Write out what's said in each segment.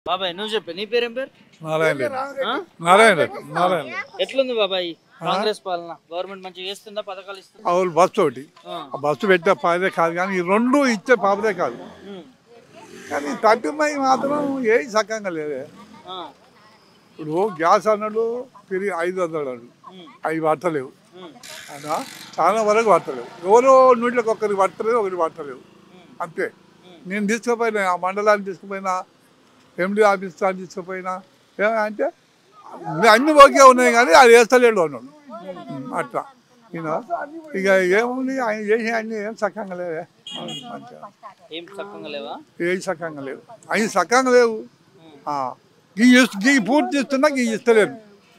బాబాయ్ నువ్వు చెప్పు నీ పేరేం పేరు? నారాయణ రెడ్డి. ఆ? నారాయణ రెడ్డి. నారాయణ రెడ్డి. ఎట్లుంది బాబాయ్ కాంగ్రెస్ పాలన? గవర్నమెంట్ మంచిగా చేస్తుందా? పథకాలు ఇస్తుందా? అవును బస్సు ఒకటి ఆ. ఆ బస్సు పెట్టే పాపదే కాదు కానీ ఈ రెండు ఇచ్చే పాపదే కాదు ఉమ్. కానీ తట్టుమై మాత్రం ఏది సక్కంగా లేదే. ఆ. ఇప్పుడు గ్యాస్ అన్నాడు తిరిగి 500 అన్నాడు, అవి పట్టలేవు. ఉమ్. అవునా? చాలా వరకు పట్టలేవు. ఎవరో నూట్లోకి ఒకరికి పట్టలేవు, ఒకరికి పట్టలేవు అంతే. నేను తీసుకుపోయినా ఆ మండలాన్ని తీసుకుపోయినా, ఎండి ఆఫీస్ తీసుకుపోయినా ఏమంటే అన్ని ఓకే ఉన్నాయి కానీ అది వేస్తలేడు అన్నాడు. అట్లా ఈయన ఇక ఏముంది ఆయన చేసే అన్ని ఏం సక్కంగా లేవే. మంచిగా ఏం చక్కగా లేవా? ఏది సక్కంగా లేవు, అవి సక్కంగా లేవు. గీ పూర్తి ఇస్తున్నా గీ ఇస్తలేరు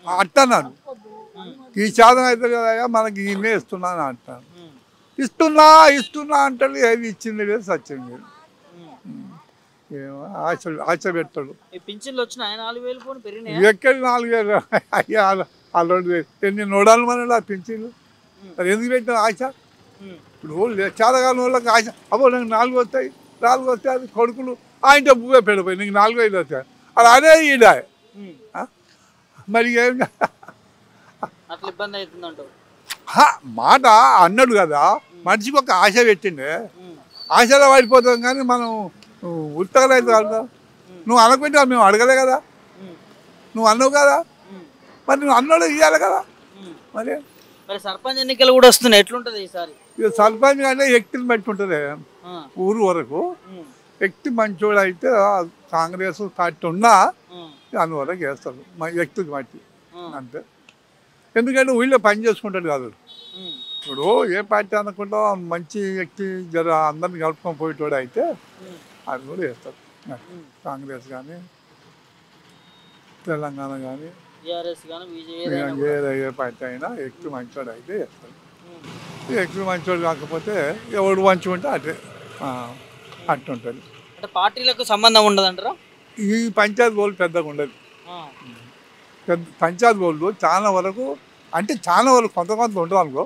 అంటున్నాను. ఈ సాధన అయితే కదా మనకి ఈయనే ఇస్తున్నాను అంటాను. ఇస్తున్నా అంటే ఏది ఇచ్చింది లేదు, సచ్చింది లేదు. ఏమో ఆశ పెడతాడు. పింఛన్లు వచ్చినాయి 4,000 పోను పెరిగినాయి. ఎక్కడి 4,000 అయ్యా అల్లుడు ఎన్ని నోడాలి మన పింఛన్లు అది ఎందుకు పెట్టిన ఆశ? ఇప్పుడు చాలాకాలం వాళ్ళకి ఆశ అబ్బో నాకు 4 వస్తాయి, 4 వస్తాయి. అది కొడుకులు ఆయనతో పువ్వే పెడిపోయి నీకు 4,000 వస్తాయి అది అదే ఈడ మరి ఏం అట్లా ఇబ్బంది అవుతుందంటావు? మాట అన్నాడు కదా, మనిషికి ఒక ఆశ పెట్టిండే ఆశలో పడిపోతాం కానీ మనం ఉత్తగలైతే అడతాం. నువ్వు అనకుంటే మేము అడగలే కదా, నువ్వు అన్నావు కదా, మరి నువ్వు అన్నాడు ఇవ్వాలి కదా. మరి సర్పంచ్ ఎన్నికలు కూడా వస్తున్నాయి, ఎట్లుంటది ఈసారి? ఇక సర్పంచ్ అంటే వ్యక్తిని బట్టి ఉంటుంది. ఊరు వరకు వ్యక్తి మంచోడు అయితే కాంగ్రెస్ పార్టీ ఉన్నా దాని వరకు వేస్తారు వ్యక్తికి బట్టి అంతే. ఎందుకంటే ఊళ్ళో పని చేసుకుంటాడు కాదు. ఇప్పుడు ఏ పార్టీ అనుకుంటా మంచి వ్యక్తి జర అందరిని కలుపుకొని పోయేటోడు అయితే అది కూడా వేస్తారు. కాంగ్రెస్ కానీ తెలంగాణ కానీ ఏ పార్టీ అయినా వ్యక్తి మంచోడు అయితే వేస్తారు. వ్యక్తి మంచోడు కాకపోతే ఎవడు మంచిగా అటే అట్టుంటుంది. అంటే పార్టీలకు సంబంధం ఉండదంటారా? ఈ పంచాయతీ గోళ్ళు పెద్దగా ఉండదు. పంచాయతీ గోళ్ళు చాలా వరకు అంటే చాలా వరకు కొంత ఉండదు అనుకో.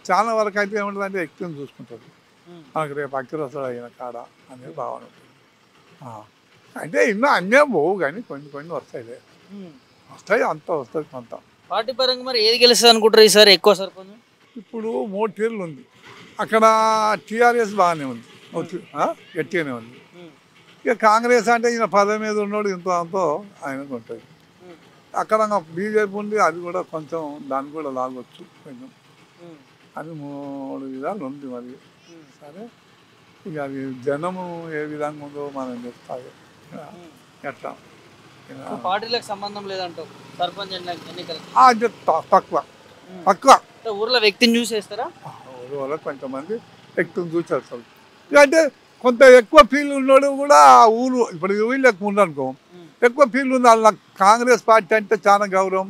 చాలా వరకు అయితే ఏముంటుంది అంటే వ్యక్తిని చూసుకుంటుంది. మనకు రేపు అక్కిరసలు అయిన కాడ అనేది భావన ఉంటుంది. అంటే ఇన్నో అన్నీ పోవు కానీ కొన్ని వస్తాయి అంత వస్తుంది కొంత. పార్టీ పరంగా మరి ఏది గెలుస్తుంది అనుకుంటారు ఈసారి ఎక్కువ సర్పంచ్? ఇప్పుడు 3 తీర్లు ఉంది. అక్కడ టీఆర్ఎస్ బాగానే ఉంది, గట్టిగానే ఉంది. ఇక కాంగ్రెస్ అంటే ఈయన పదవి మీద ఉన్నాడు, ఇంతో అంతో ఆయనకు ఉంటుంది. అక్కడ బీజేపీ ఉంది, అది కూడా కొంచెం దాన్ని కూడా లాగొచ్చు కొంచెం. అది 3 విధాలు ఉంది. మరి సరే ఇక అది జనము ఏ విధంగా ఉందో మనం చెప్తాము ఎట్లా. పార్టీలకు సంబంధం లేదంటావు సర్పంచ్ ఎన్నికలు? అంటే తక్కువ ఊర్లో వ్యక్తిని చూసేస్తారా? ఊరు వల్ల కొంతమంది వ్యక్తిని చూసేస్తారు. అంటే కొంత ఎక్కువ ఫీల్ ఉన్నాడు కూడా ఊరు. ఇప్పుడు ఊళ్ళో ఎక్కువ ఉండనుకో, ఎక్కువ ఫీల్ ఉంది వాళ్ళ కాంగ్రెస్ పార్టీ అంటే చాలా గౌరవం,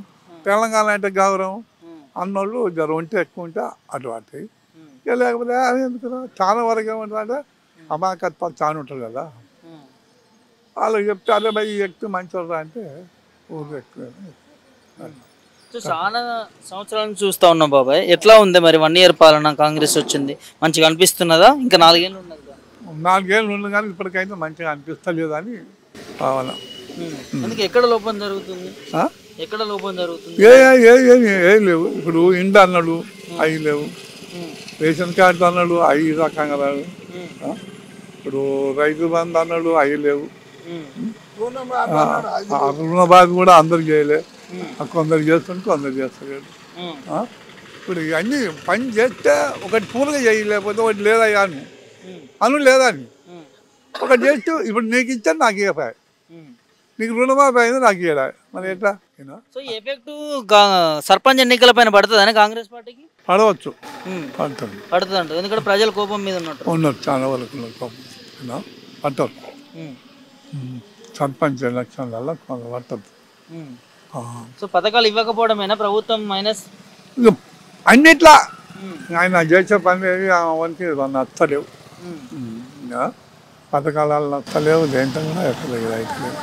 తెలంగాణ అంటే గౌరవం అన్నోళ్ళు జర ఉంటే ఎక్కువ ఉంటే అటువంటి. ఇక లేకపోతే ఎందుకు చాలా వరకు ఏమంటారంటే అమాయకత్వాలు చాలా ఉంటారు కదా, వాళ్ళకి చెప్తే అదే భయ ఈ వ్యక్తి మంచివాడు అంటే ఊరు ఎక్కువ. చాలా సంవత్సరాల నుంచి చూస్తా ఉన్నాం బాబాయ్, ఎట్లా ఉంది మరి 1 ఇయర్ పాలన కాంగ్రెస్ వచ్చింది? మంచిగా అనిపిస్తున్నదా? ఇంకా 4 ఏళ్ళు ఉన్నది. 4 ఏళ్ళు ఉంది కానీ ఇప్పటికైతే మంచిగా అనిపిస్తలేదు అని కావాలా. అందుకే ఎక్కడ లోపం జరుగుతుంది? ఎక్కడ లోపం జరుగుతుంది? ఏం లేవు. ఇప్పుడు ఇండ అన్నాడు అవి లేవు, రేషన్ కార్డు అన్నాడు అవి రకంగా రావు. ఇప్పుడు రైతు బంధు అన్నాడు అవి లేవు. రుణబాధ కూడా అందరికి చేయలే, కొందరు చేస్తుంటే కొందరు చేస్తలేడు. ఇప్పుడు ఇవన్నీ పని చేస్తే ఒకటి పూర్తిగా చేయలేకపోతే ఒకటి లేదా అను లేదా అని ఒకటి చేస్తూ ఇప్పుడు నీకు ఇచ్చాను నాకు ఇవ్వపాయి, నీకు రుణమాఫీ అయింది నాకు ఇవ్వడా, మరి ఎట్లా? సో ఎఫెక్ట్ సర్పంచ్ ఎన్నికల పైన పడుతుంది కాంగ్రెస్ పార్టీకి? పడవచ్చు, పడుతుంది అంట. ఎందుకంటే ప్రజల కోపం మీద ఉన్నారు చాలా వరకు కోపం పట్టరు. సర్పంచ్ ఎలక్షన్లలో కొంత పట్టదు. సో పథకాలు ఇవ్వకపోవడమేనా ప్రభుత్వం మైనస్? అన్నిట్లా ఆయన చేసే పని అవన్నీ నచ్చలేవు, పథకాలలో నచ్చలేవు, దేంట్లో కూడా ఎక్కడ రైతు లేవు.